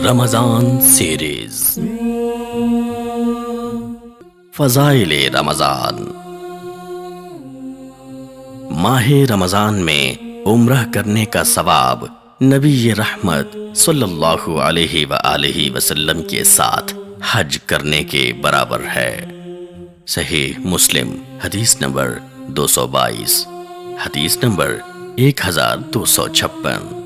رمضان series فضائل رمضان۔ ماہ رمضان میں عمرہ کرنے کا ثواب نبی رحمت صلی اللہ علیہ وآلہ وسلم کے ساتھ حج کرنے کے برابر ہے۔ صحیح مسلم حدیث نمبر 222، حدیث نمبر 1256۔